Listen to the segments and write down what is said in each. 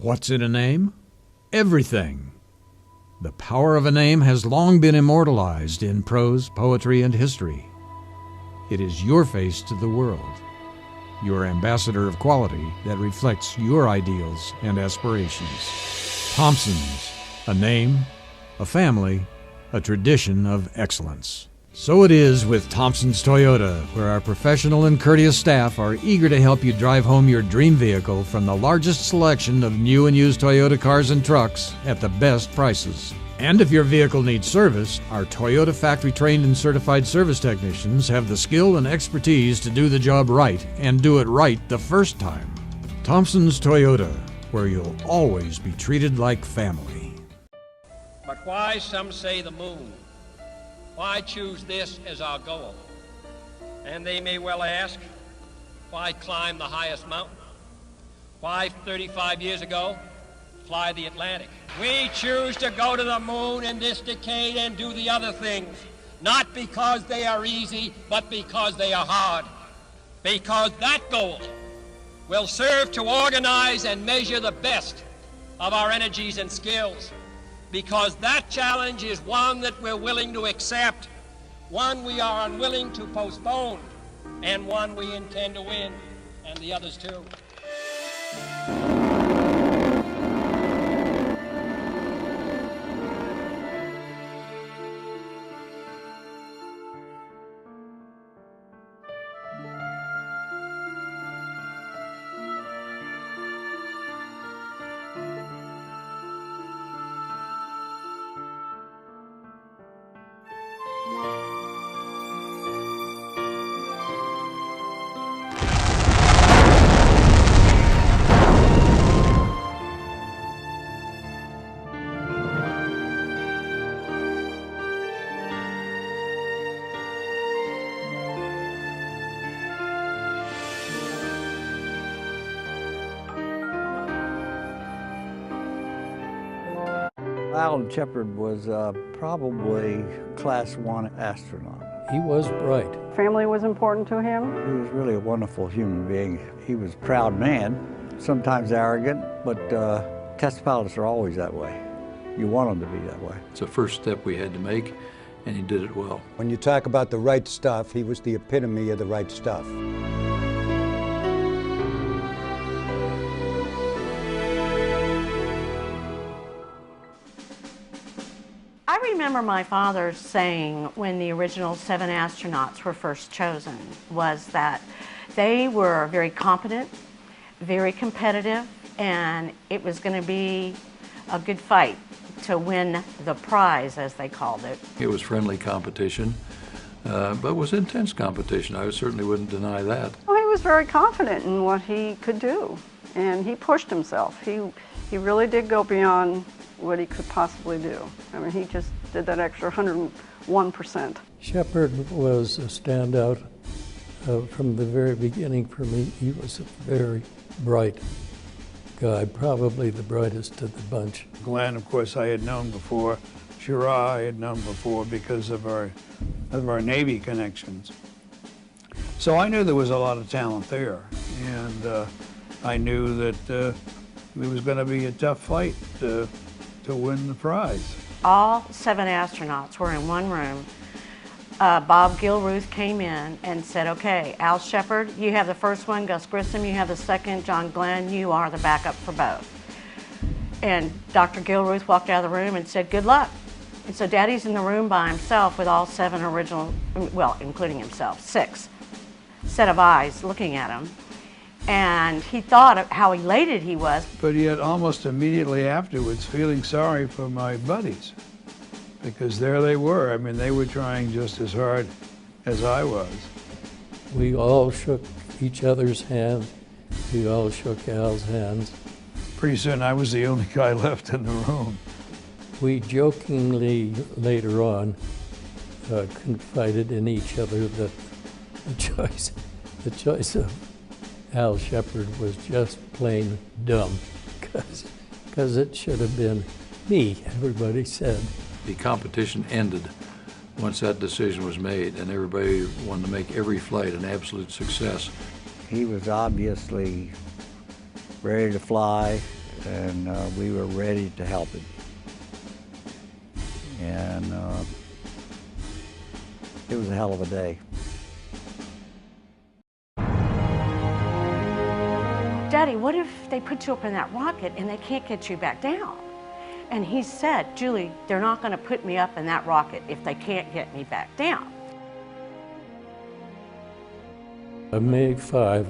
What's in a name? Everything. The power of a name has long been immortalized in prose, poetry, and history. It is your face to the world, your ambassador of quality that reflects your ideals and aspirations. Thompson's, a name, a family, a tradition of excellence. So it is with Thompson's Toyota, where our professional and courteous staff are eager to help you drive home your dream vehicle from the largest selection of new and used Toyota cars and trucks at the best prices. And if your vehicle needs service, our Toyota factory-trained and certified service technicians have the skill and expertise to do the job right and do it right the first time. Thompson's Toyota, where you'll always be treated like family. But why, some say, the moon? Why choose this as our goal? And they may well ask, why climb the highest mountain? Why, 35 years ago, fly the Atlantic? We choose to go to the moon in this decade and do the other things, not because they are easy, but because they are hard. Because that goal will serve to organize and measure the best of our energies and skills. Because that challenge is one that we're willing to accept, one we are unwilling to postpone, and one we intend to win, and the others too. Alan Shepard was probably Class 1 astronaut. He was bright. Family was important to him. He was really a wonderful human being. He was a proud man, sometimes arrogant, but test pilots are always that way. You want them to be that way. It's the first step we had to make, and he did it well. When you talk about the right stuff, he was the epitome of the right stuff. I remember my father saying when the original 7 astronauts were first chosen was that they were very competent, very competitive, and it was going to be a good fight to win the prize, as they called it. It was friendly competition, but it was intense competition. I certainly wouldn't deny that. Well, he was very confident in what he could do, and he pushed himself. He really did go beyond what he could possibly do. I mean, he just did that extra 101%. Shepard was a standout from the very beginning for me. He was a very bright guy, probably the brightest of the bunch. Glenn, of course, I had known before. Shira, I had known before because of our Navy connections. So I knew there was a lot of talent there, and I knew that it was going to be a tough fight to win the prize. All 7 astronauts were in one room. Bob Gilruth came in and said, okay, Al Shepard, you have the first one, Gus Grissom, you have the second, John Glenn, you are the backup for both. And Dr. Gilruth walked out of the room and said, good luck. And so Daddy's in the room by himself with all 7 original, well, including himself, 6 set of eyes looking at him. And he thought of how elated he was. But yet almost immediately afterwards feeling sorry for my buddies, because there they were. I mean, they were trying just as hard as I was. We all shook each other's hands. We all shook Al's hands. Pretty soon I was the only guy left in the room. We jokingly later on confided in each other that the choice of Al Shepard was just plain dumb, because it should have been me, everybody said. The competition ended once that decision was made, and everybody wanted to make every flight an absolute success. He was obviously ready to fly, and we were ready to help him. And it was a hell of a day. Daddy, what if they put you up in that rocket and they can't get you back down? And he said, Julie, they're not going to put me up in that rocket if they can't get me back down. On May 5,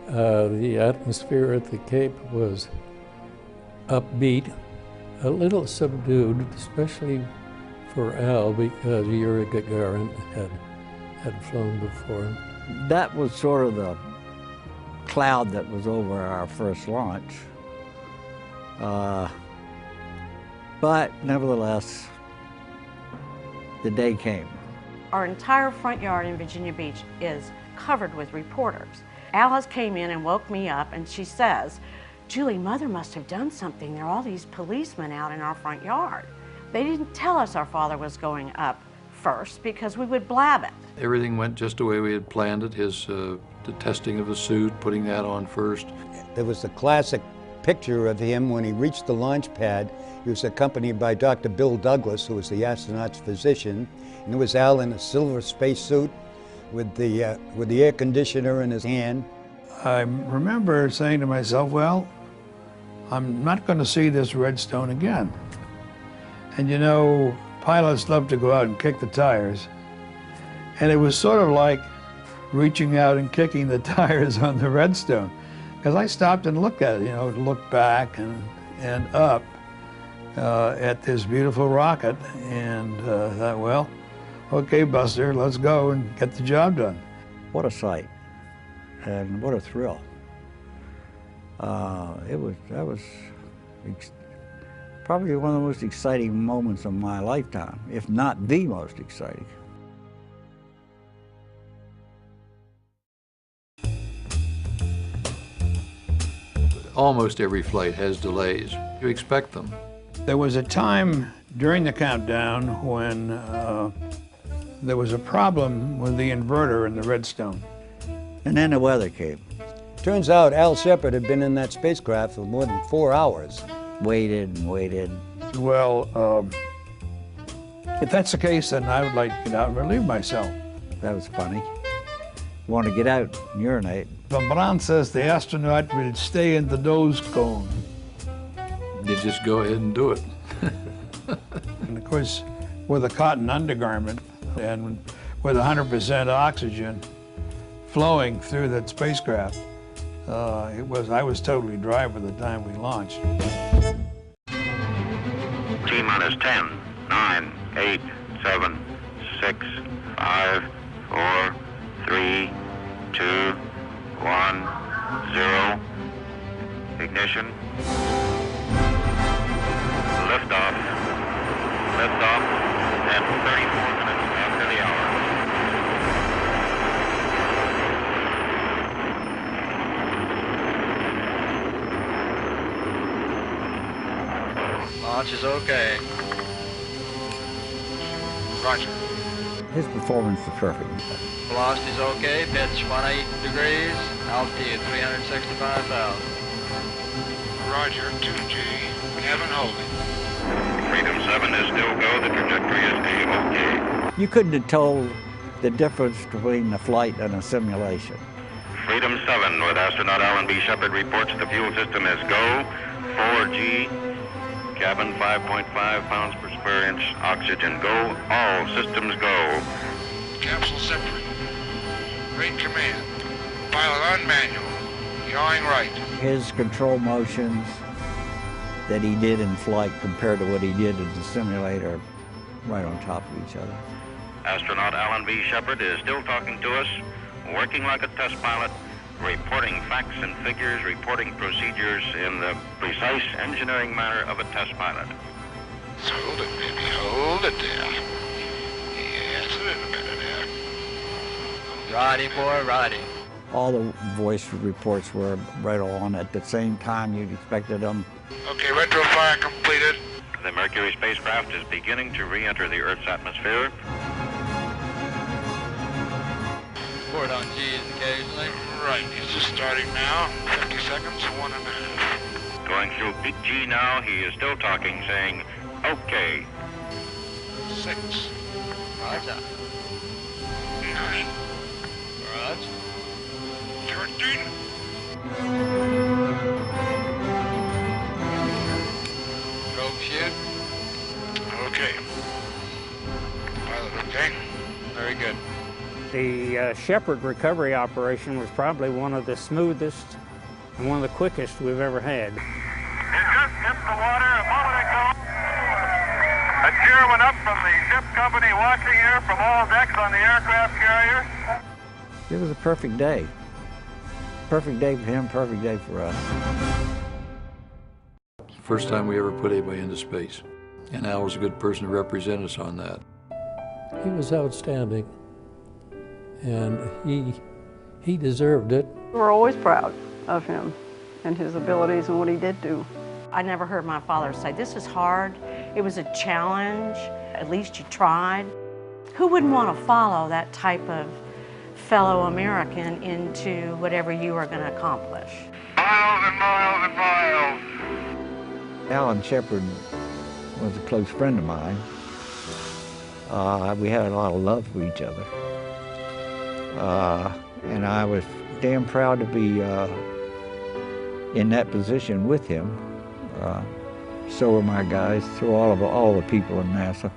the atmosphere at the Cape was upbeat, a little subdued, especially for Al, because Yuri Gagarin had flown before him. That was sort of the cloud that was over our first launch. But nevertheless, the day came. Our entire front yard in Virginia Beach is covered with reporters. Alice came in and woke me up, and she says, Julie, Mother must have done something. There are all these policemen out in our front yard. They didn't tell us our father was going up first because we would blab it. Everything went just the way we had planned it. The testing of the suit, putting that on first. There was a classic picture of him when he reached the launch pad. He was accompanied by Dr. Bill Douglas, who was the astronaut's physician, and there was Al in a silver spacesuit with the air conditioner in his hand. I remember saying to myself, well, I'm not going to see this Redstone again. And you know, pilots love to go out and kick the tires. And it was sort of like reaching out and kicking the tires on the Redstone. Because I stopped and looked at it, you know, looked back and up at this beautiful rocket, and thought, well, okay, Buster, let's go and get the job done. What a sight, and what a thrill. That was probably one of the most exciting moments of my lifetime, if not the most exciting. Almost every flight has delays. You expect them. There was a time during the countdown when there was a problem with the inverter in the Redstone. And then the weather came. Turns out Al Shepard had been in that spacecraft for more than 4 hours. Waited and waited. Well, if that's the case, then I would like to get out and relieve myself. That was funny. Want to get out and urinate. Van Braun says the astronaut will stay in the nose cone. You just go ahead and do it. And of course, with a cotton undergarment and with 100% oxygen flowing through that spacecraft, I was totally dry by the time we launched. T-minus 10, 9, 8, 7, 6, 5, 4, 3, 2, 1, 0. Ignition. Liftoff. Liftoff at 34 minutes after the hour. Launch is okay. Roger. His performance was perfect. Velocity is okay. Pitch 18 degrees. Altitude 365,000. Roger, 2G. Heaven holding. Freedom 7 is still go. The trajectory is A-OK. You couldn't have told the difference between the flight and a simulation. Freedom 7 with astronaut Alan B. Shepard reports the fuel system is go. 4G. Cabin 5.5 pounds per square inch. Oxygen go. All systems go. Capsule separate. Rate command. Pilot on manual. Yawing right. His control motions that he did in flight compared to what he did in the simulator, right on top of each other. Astronaut Alan B. Shepard is still talking to us, working like a test pilot, reporting facts and figures, reporting procedures in the precise engineering manner of a test pilot. Hold it, baby, hold it there. Yes, a little better there. Righty, boy, righty. All the voice reports were right on at the same time you'd expected them. Okay, retro fire completed. The Mercury spacecraft is beginning to re-enter the Earth's atmosphere. Port on G's occasionally. Right, is this starting now? 50 seconds, 1.5. Going through G now, he is still talking, saying, okay. 6. Roger. 9. Roger. 13. Probe shoot. Okay. Pilot, okay? Very good. The Shepard recovery operation was probably one of the smoothest and one of the quickest we've ever had. It just hit the water a moment ago. A cheer went up from the ship company watching here from all decks on the aircraft carrier. It was a perfect day. Perfect day for him, perfect day for us. First time we ever put anybody into space. And Al was a good person to represent us on that. He was outstanding, and he deserved it. We're always proud of him and his abilities and what he did do. I never heard my father say, this is hard, it was a challenge, at least you tried. Who wouldn't want to follow that type of fellow American into whatever you are going to accomplish? Miles and miles and miles. Alan Shepard was a close friend of mine. We had a lot of love for each other. And I was damn proud to be in that position with him. So were my guys, so all the people in NASA.